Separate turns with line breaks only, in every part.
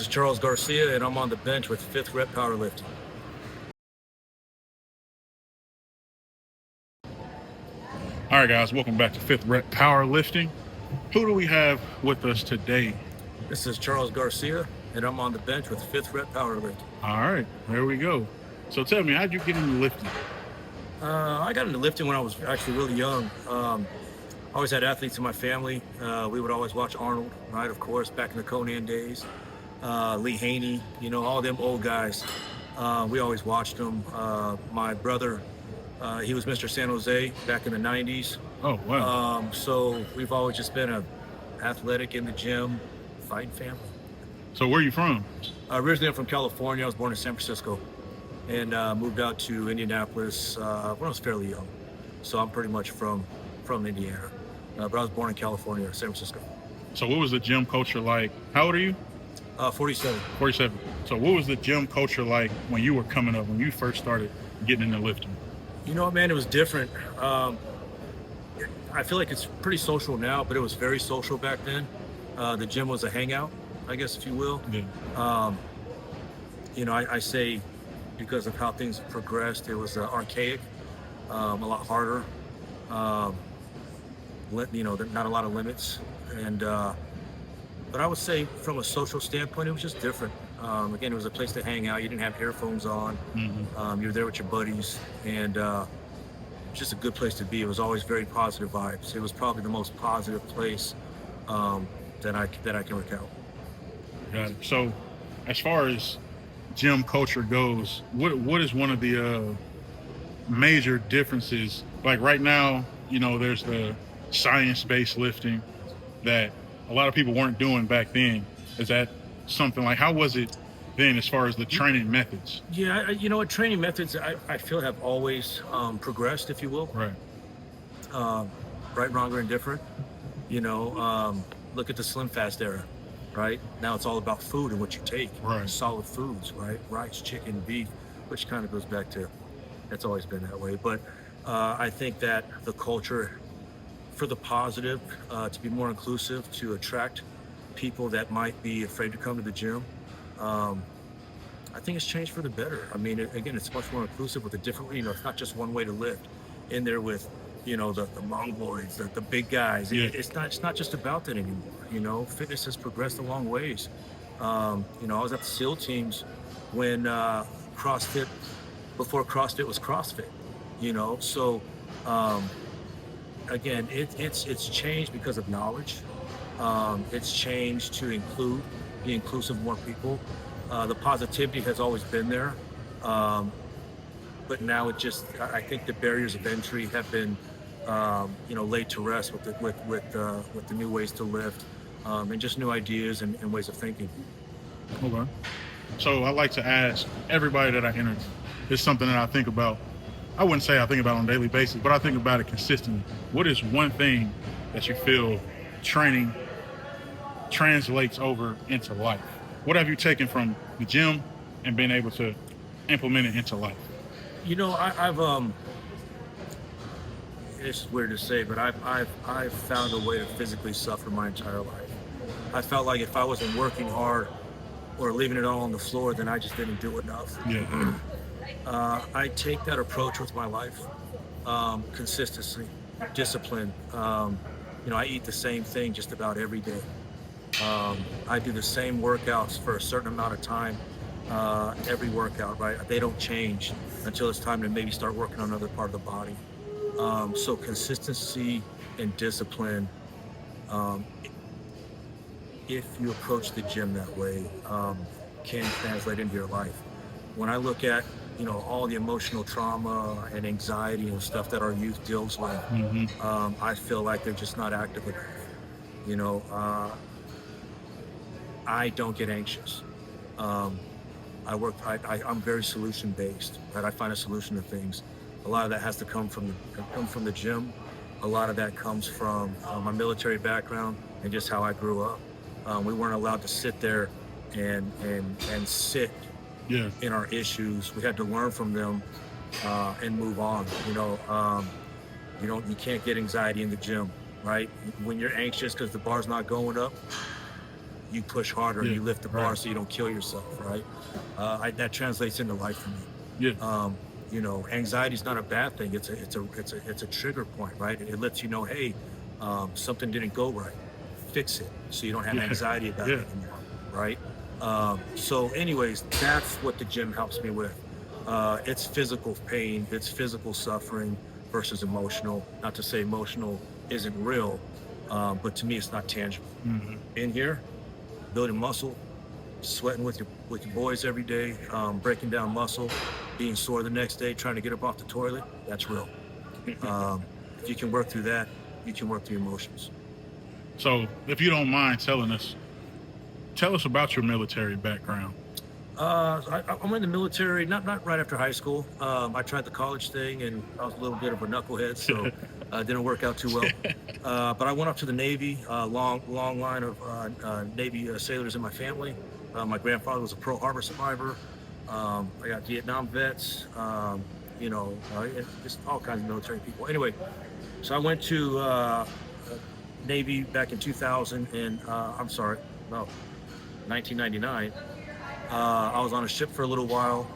is Charles Garcia, and I'm on the bench with fifth rep powerlifting.
All right, guys, welcome back to Fifth Rep Powerlifting. Who do we have with us today?
This is Charles Garcia, and I'm on the bench with fifth rep powerlifting.
All right, there we go. So tell me, how'd you get into lifting?
I got into lifting when I was actually really young. I always had athletes in my family. We would always watch Arnold, right? Of course, back in the Conan days. Lee Haney, all them old guys. We always watched them. My brother, he was Mr. San Jose back in the 90s.
Oh, wow.
So we've always just been athletic in the gym, fighting family.
So where are you from?
Originally, I'm from California. I was born in San Francisco and moved out to Indianapolis when I was fairly young. So I'm pretty much from Indiana. But I was born in California, San Francisco.
So what was the gym culture like? How old are you?
47.
47. So what was the gym culture like when you were coming up, when you first started getting into lifting?
You know what, man? It was different. I feel like it's pretty social now, but it was very social back then. The gym was a hangout, I guess, if you will.
Yeah.
I say because of how things have progressed, it was archaic, a lot harder. Not a lot of limits. But I would say from a social standpoint, it was just different. Again, it was a place to hang out. You didn't have earphones on.
Mm-hmm.
You were there with your buddies, and just a good place to be. It was always very positive vibes. It was probably the most positive place that I can recount.
Got it. So as far as gym culture goes, what is one of the major differences? Like right now, there's the science-based lifting that a lot of people weren't doing back then. Is that something like, how was it then as far as the training methods?
Yeah, training methods I feel have always progressed, if you will.
Right.
Right, wrong, or indifferent. Look at the Slim Fast era, right? Now it's all about food and what you take.
Right.
Solid foods, right? Rice, chicken, beef, which kind of goes back to, that's always been that way. But I think that the culture for the positive, to be more inclusive, to attract people that might be afraid to come to the gym, I think it's changed for the better. I mean, again, it's much more inclusive with a different, it's not just one way to lift. In there with, the mongoloids, the big guys.
Yeah.
It's not just about that anymore. Fitness has progressed a long ways. I was at the SEAL teams when CrossFit, before CrossFit was CrossFit. So again, it's changed because of knowledge. It's changed to be inclusive of more people. The positivity has always been there, but now I think the barriers of entry have been, laid to rest with the new ways to lift, and just new ideas and ways of thinking.
Okay. So I like to ask everybody that I interview. It's something that I think about. I wouldn't say I think about on a daily basis, but I think about it consistently. What is one thing that you feel training translates over into life? What have you taken from the gym and been able to implement it into life?
I've it's weird to say, but I've found a way to physically suffer my entire life. I felt like if I wasn't working hard or leaving it all on the floor, then I just didn't do enough.
Yeah.
I take that approach with my life. Consistency, discipline. I eat the same thing just about every day. I do the same workouts for a certain amount of time, every workout, right? They don't change until it's time to maybe start working on another part of the body. So consistency and discipline, if you approach the gym that way, can translate into your life. When I look at, all the emotional trauma and anxiety and stuff that our youth deals with,
Mm-hmm.
I feel like they're just not active enough. I don't get anxious. I'm very solution based, right? I find a solution to things. A lot of that has to come from the gym. A lot of that comes from my military background and just how I grew up. We weren't allowed to sit there and sit
Yeah.
in our issues. We had to learn from them and move on. You can't get anxiety in the gym, right? When you're anxious because the bar's not going up, you push harder and
Yeah,
you lift the bar
right.
so you don't kill yourself, right? That translates into life for me.
Yeah.
Anxiety is not a bad thing. It's a trigger point, right? It lets you know, hey, something didn't go right. Fix it so you don't have
Yeah.
anxiety about
Yeah.
it anymore, right? So, anyways, that's what the gym helps me with. It's physical pain, it's physical suffering versus emotional. Not to say emotional isn't real, but to me, it's not tangible.
Mhm.
In here, building muscle, sweating with your boys every day, breaking down muscle, being sore the next day, trying to get up off the toilet. That's real. Um, if you can work through that, you can work through emotions.
So, if you don't mind telling us, tell us about your military background.
I went in the military not right after high school. I tried the college thing, and I was a little bit of a knucklehead, so didn't work out too well. But I went up to the Navy. Long line of Navy sailors in my family. My grandfather was a Pearl Harbor survivor. I got Vietnam vets. Just all kinds of military people. Anyway, so I went to Navy back in 2000, and I'm sorry, no, 1999. I was on a ship for a little while,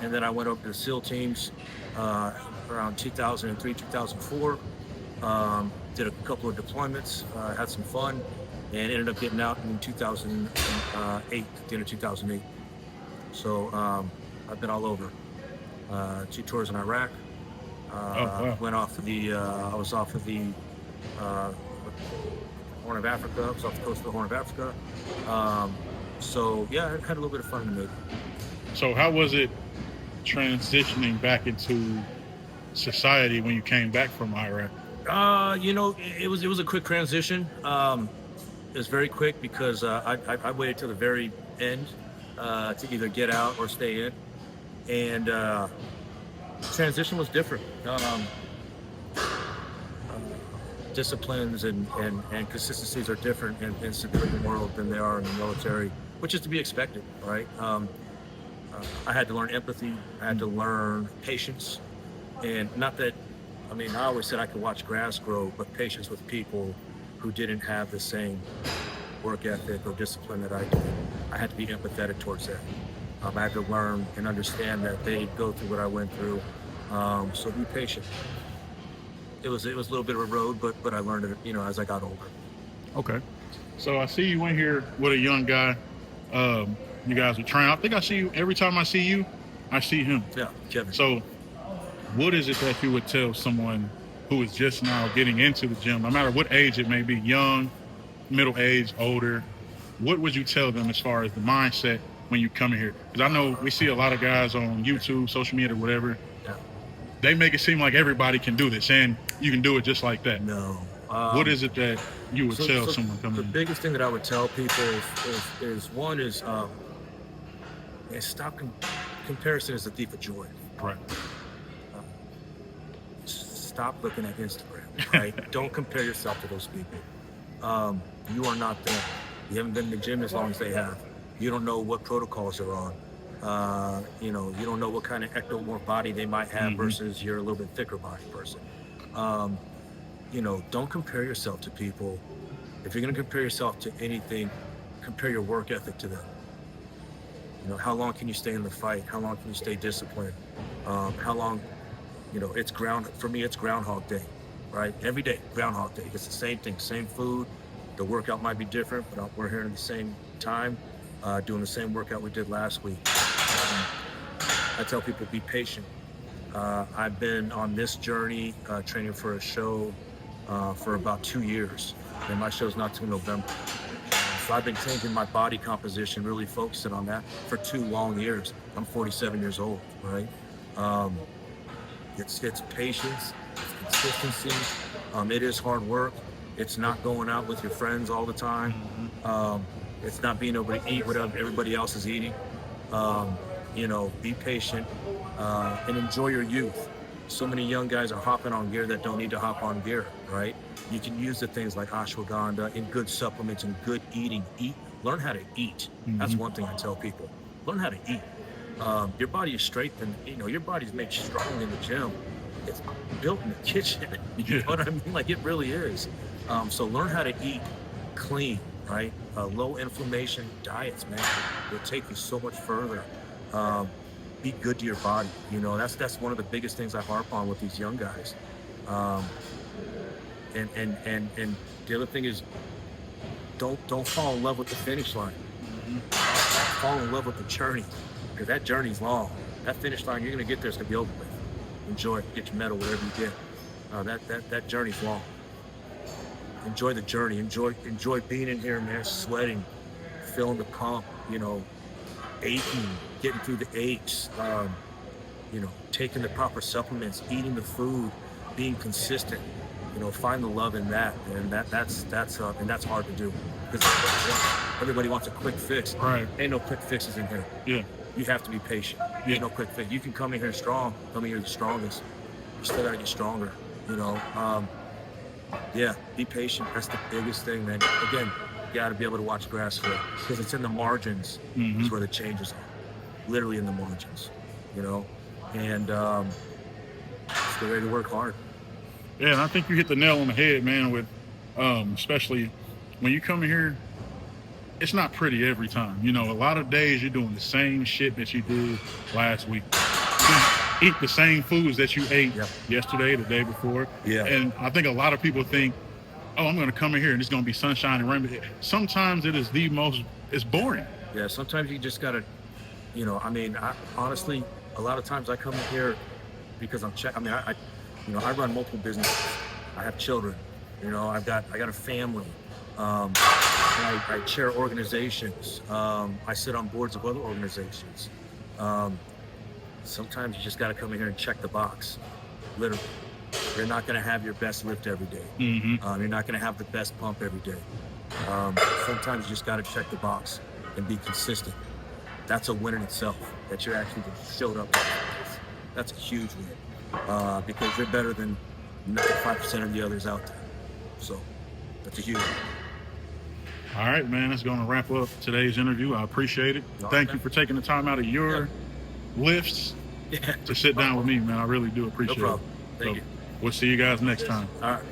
and then I went over to the SEAL teams around 2003, 2004. Did a couple of deployments, had some fun, and ended up getting out in 2008, at the end of 2008. So I've been all over. 2 tours in Iraq.
Oh wow.
Went off of I was off of the uh, Horn of Africa. I was off the coast of the Horn of Africa. So yeah, I had a little bit of fun in the Navy.
So, how was it transitioning back into society when you came back from Iraq?
It was a quick transition. It was very quick because I waited till the very end to either get out or stay in, and transition was different. Disciplines and consistencies are different in civilian world than they are in the military, which is to be expected, right? I had to learn empathy. I had to learn patience, and not that. I mean, I always said I could watch grass grow, but patience with people who didn't have the same work ethic or discipline that I did. I had to be empathetic towards that. I had to learn and understand that they go through what I went through. So be patient. It was a little bit of a road, but I learned it, as I got older.
Okay. So I see you in here with a young guy. You guys are trying. I think I see you every time I see you. I see him.
Yeah, Kevin.
So, what is it that you would tell someone who is just now getting into the gym, no matter what age it may be, young, middle age, older? What would you tell them as far as the mindset when you come in here? Because I know we see a lot of guys on YouTube, social media, whatever.
Yeah.
They make it seem like everybody can do this, and you can do it just like that.
No.
What is it that you would tell
So
someone coming
the
in?
biggest thing that I would tell people is one is stop comparison is the thief of joy.
Right.
Stop looking at Instagram, right? Don't compare yourself to those people. You are not them. You haven't been in the gym as long as they have. You don't know what protocols they're on. You don't know what kind of ectomorph body they might have versus you're a little bit thicker body person. Don't compare yourself to people. If you're going to compare yourself to anything, compare your work ethic to them. How long can you stay in the fight? How long can you stay disciplined? How long, for me, it's Groundhog Day, right? Every day, Groundhog Day. It's the same thing, same food. The workout might be different, but we're here at the same time, doing the same workout we did last week. I tell people, be patient. I've been on this journey, training for a show for about 2 years, and my show's not till November. So I've been changing my body composition, really focusing on that for 2 long years. I'm 47 years old, right? It's patience, it's consistency. It is hard work. It's not going out with your friends all the time. It's not being able to eat whatever everybody else is eating. Be patient and enjoy your youth. So many young guys are hopping on gear that don't need to hop on gear, right? You can use the things like ashwagandha and good supplements and good eating. Learn how to eat. That's one thing I tell people. Learn how to eat. Your body is strengthened. Your body's made strong in the gym. It's built in the kitchen. You know what I mean? Like, it really is. So learn how to eat clean. right? Low inflammation diets, man, will take you so much further. Be good to your body. You know, that's one of the biggest things I harp on with these young guys. Um, and the other thing is, don't fall in love with the finish line. Fall in love with the journey, because that journey's long. That finish line, you're gonna get there, it's gonna be over with. Enjoy it, get your medal, whatever you get. That journey's long. Enjoy the journey. Enjoy being in here, man, sweating, feeling the pump, you know, aching, getting through the aches, you know, taking the proper supplements, eating the food, being consistent. You know, find the love in that, and that's hard to do because everybody wants a quick fix.
Right.
Ain't no quick fixes in here.
Yeah.
You have to be patient.
Yeah.
Ain't no quick fix. You can come in here strong, come in here the strongest. You still gotta get stronger. You know. Yeah, be patient. That's the biggest thing, man. Again, you gotta be able to watch grass grow because it's in the margins. Is where the changes are. Literally in the margins. You know, and just get ready to work hard.
Yeah, and I think you hit the nail on the head, man, with especially when you come in here, it's not pretty every time. You know, a lot of days you're doing the same shit that you did last week. You eat the same foods that you ate yesterday, the day before.
Yeah.
And I think a lot of people think, oh, I'm going to come in here and it's going to be sunshine and rainbow. Sometimes it's boring.
Yeah, sometimes you just got to, you know, I mean, honestly, a lot of times I come in here because I run multiple businesses. I have children. You know, I got a family. I chair organizations. I sit on boards of other organizations. Sometimes you just got to come in here and check the box. Literally, you're not going to have your best lift every day. You're not going to have the best pump every day. Sometimes you just got to check the box and be consistent. That's a win in itself. That you actually just showed up. That's a huge win. Because you're better than 95% of the others out there. So that's a huge win.
All right, man, that's going to wrap up today's interview. I appreciate it. Thank you for taking the time out of your lifts to sit down with me, man. I really do appreciate it.
No problem. Thank you.
We'll see you guys next time.
All right.